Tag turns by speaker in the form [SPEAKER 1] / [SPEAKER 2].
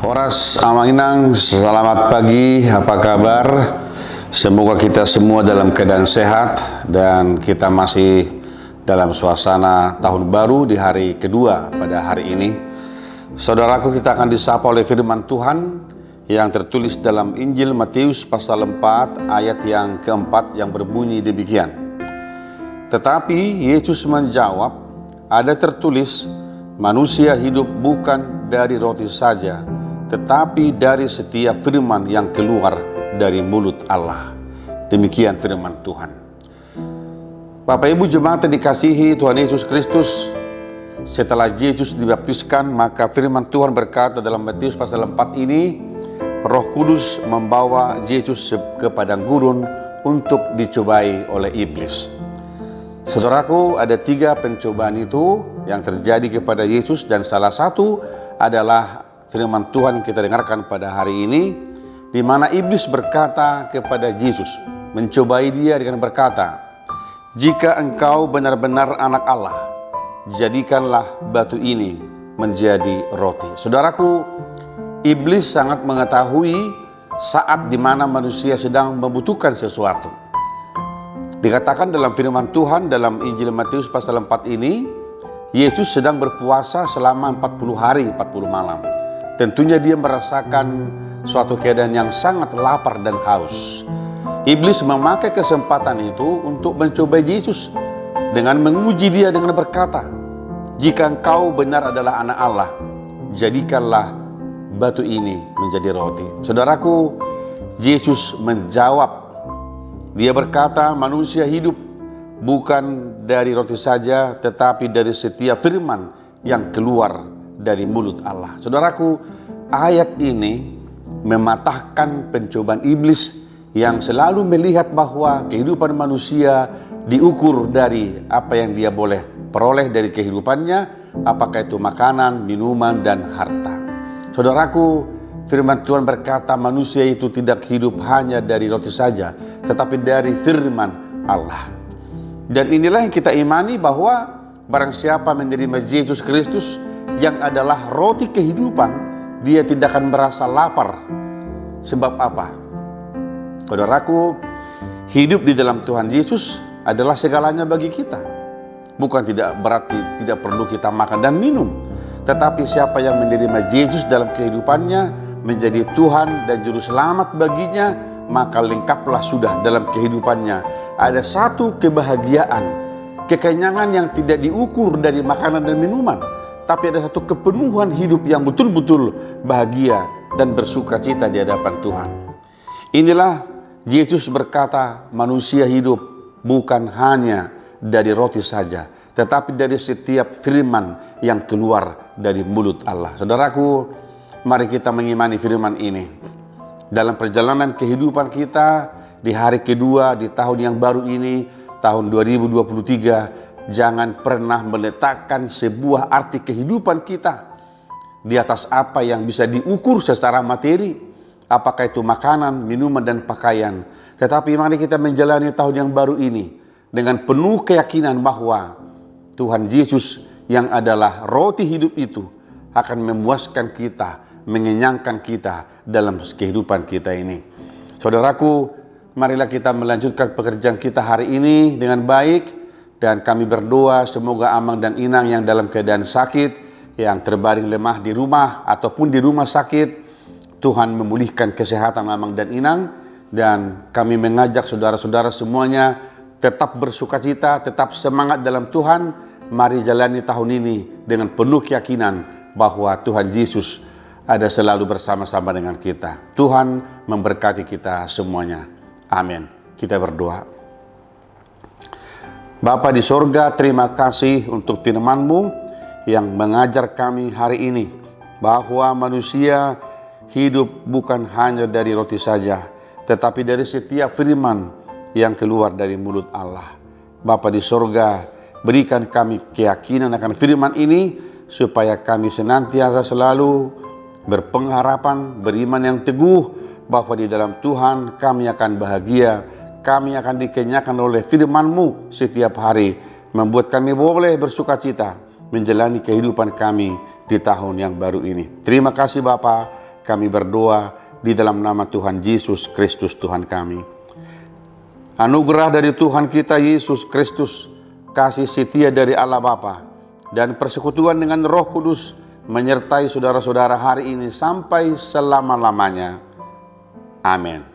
[SPEAKER 1] Horas Amanginang, selamat pagi, apa kabar? Semoga kita semua dalam keadaan sehat dan kita masih dalam suasana tahun baru di hari kedua pada hari ini. Saudaraku, kita akan disapa oleh firman Tuhan yang tertulis dalam Injil Matius pasal 4 ayat yang keempat yang berbunyi demikian. Tetapi Yesus menjawab, ada tertulis, manusia hidup bukan dari roti saja, tetapi dari setiap firman yang keluar dari mulut Allah. Demikian firman Tuhan. Bapak Ibu jemaat yang dikasihi Tuhan Yesus Kristus, setelah Yesus dibaptiskan, maka firman Tuhan berkata dalam Matius pasal 4 ini, Roh Kudus membawa Yesus ke padang gurun untuk dicobai oleh iblis. Saudaraku, ada 3 pencobaan itu yang terjadi kepada Yesus, dan salah satu adalah firman Tuhan yang kita dengarkan pada hari ini, di mana iblis berkata kepada Yesus, mencobai dia dengan berkata, jika engkau benar-benar anak Allah, jadikanlah batu ini menjadi roti. Saudaraku, iblis sangat mengetahui saat di mana manusia sedang membutuhkan sesuatu. Dikatakan dalam firman Tuhan dalam Injil Matius pasal 4 ini, Yesus sedang berpuasa selama 40 hari 40 malam. Tentunya dia merasakan suatu keadaan yang sangat lapar dan haus. Iblis memakai kesempatan itu untuk mencoba Yesus dengan menguji dia dengan berkata, jika engkau benar adalah anak Allah, jadikanlah batu ini menjadi roti. Saudaraku, Yesus menjawab. Dia berkata, manusia hidup bukan dari roti saja, tetapi dari setiap firman yang keluar dari mulut Allah. Saudaraku, ayat ini mematahkan pencobaan iblis yang selalu melihat bahwa kehidupan manusia diukur dari apa yang dia boleh peroleh dari kehidupannya, apakah itu makanan, minuman, dan harta. Saudaraku, firman Tuhan berkata manusia itu tidak hidup hanya dari roti saja, tetapi dari firman Allah. Dan inilah yang kita imani, bahwa barang siapa menerima Yesus Kristus yang adalah roti kehidupan, dia tidak akan merasa lapar. Sebab apa? Saudaraku, hidup di dalam Tuhan Yesus adalah segalanya bagi kita. Bukan tidak berarti tidak perlu kita makan dan minum, tetapi siapa yang menerima Yesus dalam kehidupannya menjadi Tuhan dan Juru Selamat baginya, maka lengkaplah sudah dalam kehidupannya. Ada satu kebahagiaan, kekenyangan yang tidak diukur dari makanan dan minuman, tapi ada satu kepenuhan hidup yang betul-betul bahagia dan bersuka cita di hadapan Tuhan. Inilah Yesus berkata, manusia hidup bukan hanya dari roti saja, tetapi dari setiap firman yang keluar dari mulut Allah. Saudaraku, mari kita mengimani firman ini. Dalam perjalanan kehidupan kita di hari kedua di tahun yang baru ini, tahun 2023, jangan pernah meletakkan sebuah arti kehidupan kita di atas apa yang bisa diukur secara materi, apakah itu makanan, minuman, dan pakaian. Tetapi mari kita menjalani tahun yang baru ini dengan penuh keyakinan bahwa Tuhan Yesus yang adalah roti hidup itu akan memuaskan kita, mengenyangkan kita dalam kehidupan kita ini. Saudaraku, marilah kita melanjutkan pekerjaan kita hari ini dengan baik, dan kami berdoa semoga Amang dan Inang yang dalam keadaan sakit, yang terbaring lemah di rumah ataupun di rumah sakit, Tuhan memulihkan kesehatan Amang dan Inang, dan kami mengajak saudara-saudara semuanya tetap bersuka cita, tetap semangat dalam Tuhan. Mari jalani tahun ini dengan penuh keyakinan bahwa Tuhan Yesus ada selalu bersama-sama dengan kita. Tuhan memberkati kita semuanya. Amin. Kita berdoa. Bapa di sorga, terima kasih untuk firman-Mu yang mengajar kami hari ini, bahwa manusia hidup bukan hanya dari roti saja, tetapi dari setiap firman yang keluar dari mulut Allah. Bapa di sorga, berikan kami keyakinan akan firman ini, supaya kami senantiasa selalu berpengharapan, beriman yang teguh, bahwa di dalam Tuhan kami akan bahagia, kami akan dikenyangkan oleh firman-Mu setiap hari, membuat kami boleh bersuka cita menjalani kehidupan kami di tahun yang baru ini. Terima kasih Bapa, kami berdoa di dalam nama Tuhan Yesus Kristus Tuhan kami. Anugerah dari Tuhan kita Yesus Kristus, kasih setia dari Allah Bapa, dan persekutuan dengan Roh Kudus menyertai saudara-saudara hari ini sampai selama-lamanya. Amin.